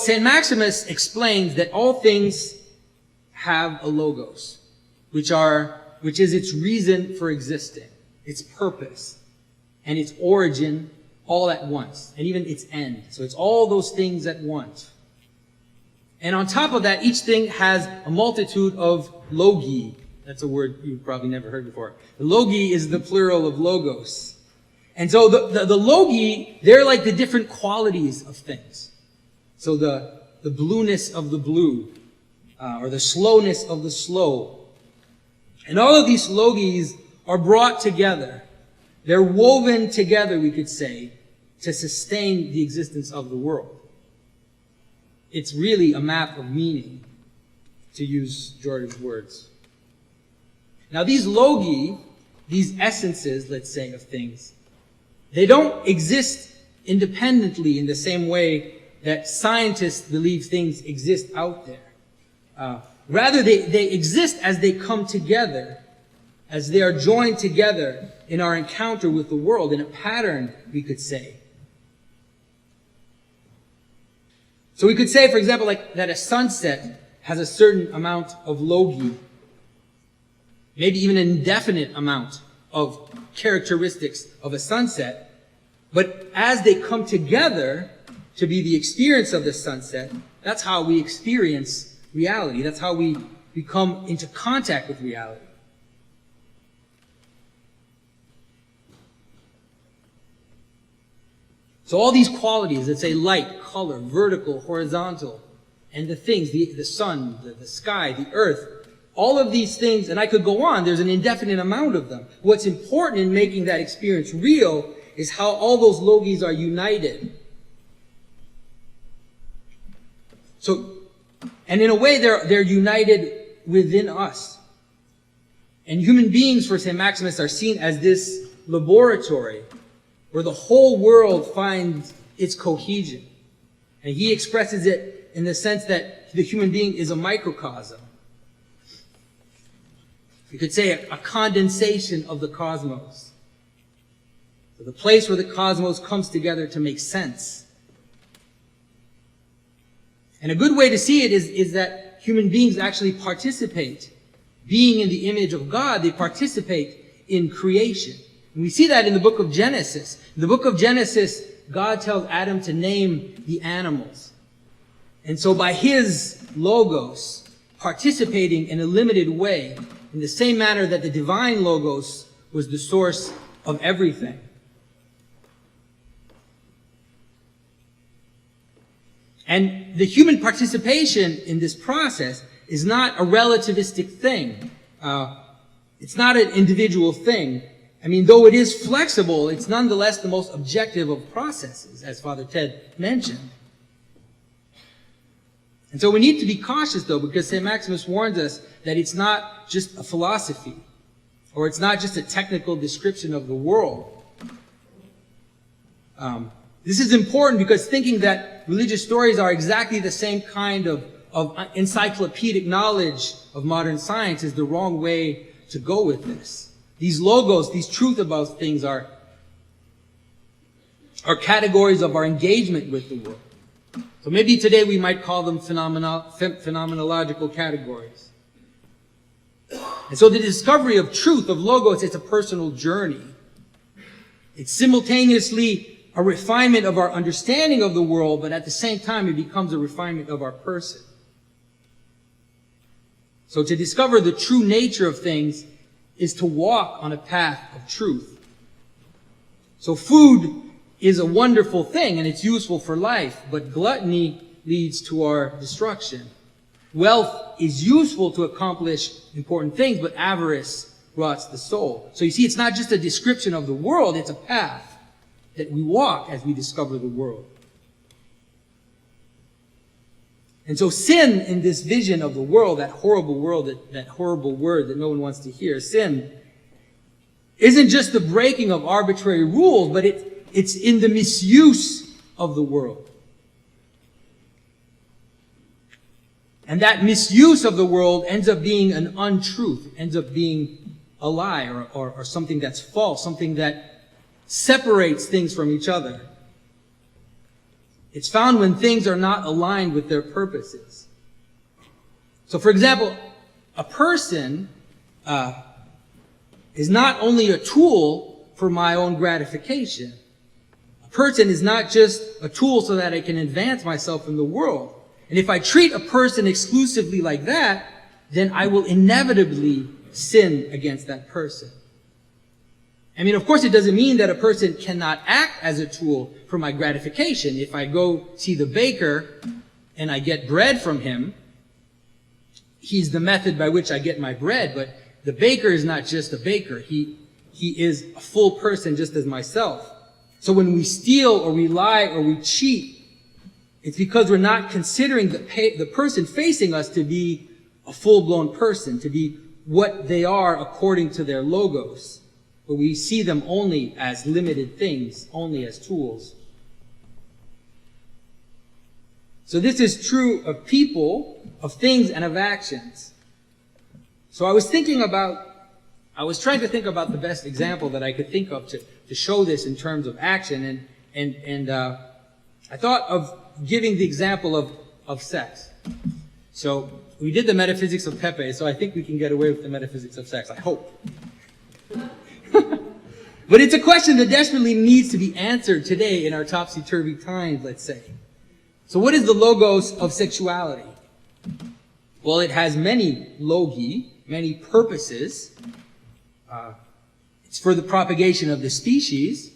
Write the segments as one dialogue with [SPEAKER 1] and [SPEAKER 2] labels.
[SPEAKER 1] St. Maximus explains that all things have a logos, which is its reason for existing, its purpose, and its origin all at once, and even its end. So it's all those things at once. And on top of that, each thing has a multitude of logi. That's a word you've probably never heard before. The logi is the plural of logos. And so the logi, they're like the different qualities of things. So the blueness of the blue, or the slowness of the slow. And all of these logis are brought together. They're woven together, we could say, to sustain the existence of the world. It's really a map of meaning, to use Jordan's words. Now these logi, these essences, let's say, of things, they don't exist independently in the same way that scientists believe things exist out there. Rather, they exist as they come together, as they are joined together in our encounter with the world, in a pattern, we could say. So we could say, for example, like that a sunset has a certain amount of logi, maybe even an indefinite amount of characteristics of a sunset, but as they come together to be the experience of the sunset, that's how we experience reality. That's how we come into contact with reality. So all these qualities, let's say light, color, vertical, horizontal, and the things, the sun, the sky, the earth, all of these things, and I could go on, there's an indefinite amount of them. What's important in making that experience real is how all those logis are united. So, and in a way, they're united within us. And human beings, for St. Maximus, are seen as this laboratory where the whole world finds its cohesion. And he expresses it in the sense that the human being is a microcosm. You could say a condensation of the cosmos. So the place where the cosmos comes together to make sense. And a good way to see it is that human beings actually participate. Being in the image of God, they participate in creation. And we see that in the book of Genesis. In the book of Genesis, God tells Adam to name the animals. And so by his logos, participating in a limited way, in the same manner that the divine logos was the source of everything. And the human participation in this process is not a relativistic thing. It's not an individual thing. I mean, though it is flexible, it's nonetheless the most objective of processes, as Father Ted mentioned. And so we need to be cautious, though, because St. Maximus warns us that it's not just a philosophy, or it's not just a technical description of the world. This is important because thinking that religious stories are exactly the same kind of encyclopedic knowledge of modern science is the wrong way to go with this. These logos, these truth about things are categories of our engagement with the world. So maybe today we might call them phenomenological categories. And so the discovery of truth, of logos, it's a personal journey. It's simultaneously a refinement of our understanding of the world, but at the same time it becomes a refinement of our person. So to discover the true nature of things is to walk on a path of truth. So food is a wonderful thing and it's useful for life, but gluttony leads to our destruction. Wealth is useful to accomplish important things, but avarice rots the soul. So you see, it's not just a description of the world, it's a path that we walk as we discover the world. And so sin in this vision of the world, that horrible world, that horrible word that no one wants to hear, sin isn't just the breaking of arbitrary rules, but it's in the misuse of the world. And that misuse of the world ends up being an untruth, ends up being a lie or something that's false, something that separates things from each other. It's found when things are not aligned with their purposes. So, for example, a person is not only a tool for my own gratification. A person is not just a tool so that I can advance myself in the world. And if I treat a person exclusively like that, then I will inevitably sin against that person. I mean, of course, it doesn't mean that a person cannot act as a tool for my gratification. If I go see the baker and I get bread from him, he's the method by which I get my bread. But the baker is not just a baker. He is a full person just as myself. So when we steal or we lie or we cheat, it's because we're not considering the person facing us to be a full-blown person, to be what they are according to their logos. But we see them only as limited things, only as tools. So this is true of people, of things, and of actions. So I was trying to think about the best example that I could think of to show this in terms of action, and I thought of giving the example of sex. So we did the metaphysics of Pageau, so I think we can get away with the metaphysics of sex. I hope. But it's a question that desperately needs to be answered today in our topsy-turvy times, let's say. So what is the logos of sexuality? Well, it has many logi, many purposes. It's for the propagation of the species.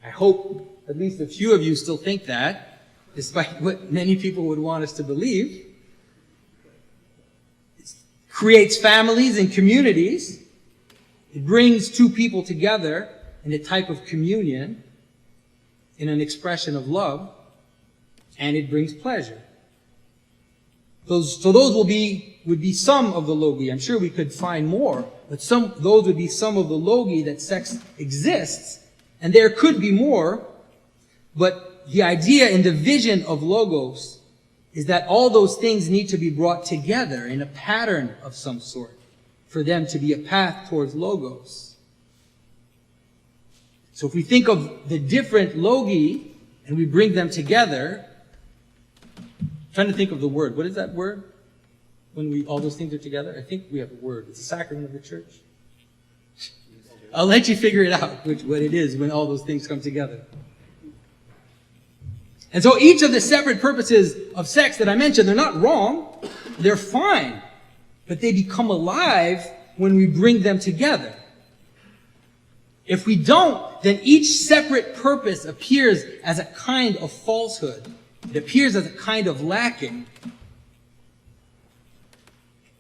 [SPEAKER 1] I hope at least a few of you still think that, despite what many people would want us to believe. It creates families and communities. It brings two people together in a type of communion, in an expression of love, and it brings pleasure. Those would be some of the logi. I'm sure we could find more, but those would be some of the logi that sex exists, and there could be more, but the idea and the vision of logos is that all those things need to be brought together in a pattern of some sort for them to be a path towards logos. So if we think of the different logi and we bring them together, I'm trying to think of the word. What is that word? When all those things are together? I think we have a word. It's a sacrament of the church. I'll let you figure it out, what it is when all those things come together. And so each of the separate purposes of sex that I mentioned, they're not wrong. They're fine. But they become alive when we bring them together. If we don't, then each separate purpose appears as a kind of falsehood. It appears as a kind of lacking.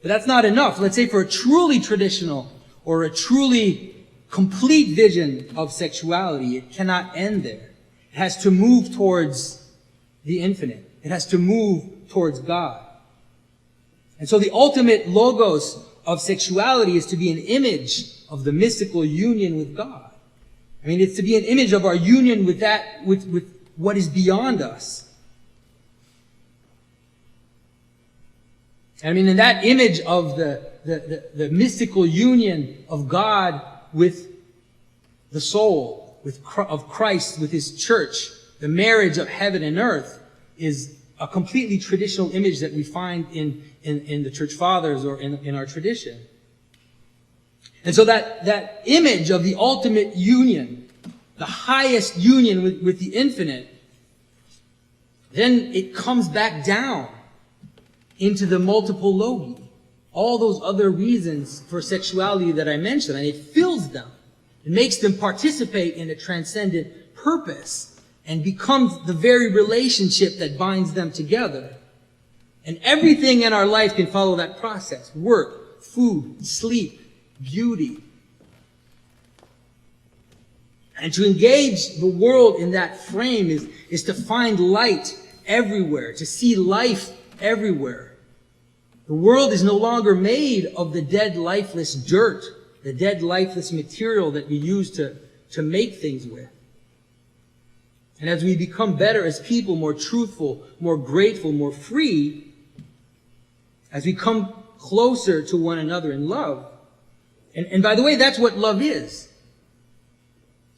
[SPEAKER 1] But that's not enough. Let's say for a truly traditional or a truly complete vision of sexuality, it cannot end there. It has to move towards the infinite. It has to move towards God. And so the ultimate logos of sexuality is to be an image of the mystical union with God. I mean, it's to be an image of our union with what is beyond us. I mean, in that image of the mystical union of God with the soul, of Christ with His church, the marriage of heaven and earth is a completely traditional image that we find in the church fathers or in our tradition. And so that image of the ultimate union, the highest union with the infinite, then it comes back down into the multiple logi. All those other reasons for sexuality that I mentioned, and it fills them. It makes them participate in a transcendent purpose and becomes the very relationship that binds them together. And everything in our life can follow that process. Work, food, sleep, beauty. And to engage the world in that frame is to find light everywhere, to see life everywhere. The world is no longer made of the dead, lifeless dirt, the dead, lifeless material that we use to make things with. And as we become better as people, more truthful, more grateful, more free, as we come closer to one another in love. And by the way, that's what love is.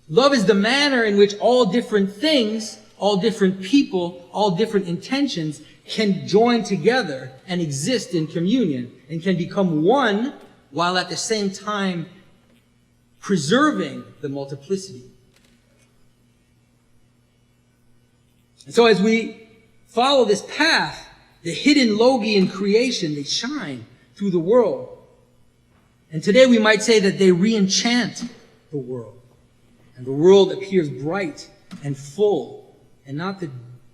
[SPEAKER 1] Love is the manner in which all different things, all different people, all different intentions can join together and exist in communion and can become one while at the same time preserving the multiplicity. And so as we follow this path, the hidden logi in creation, they shine through the world. And today we might say that they re-enchant the world. And the world appears bright and full, and not the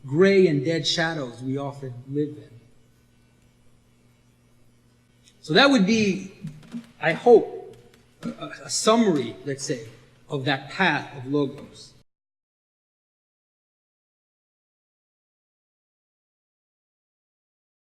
[SPEAKER 1] gray and dead shadows we often live in. So that would be, I hope, a summary, let's say, of that path of logos.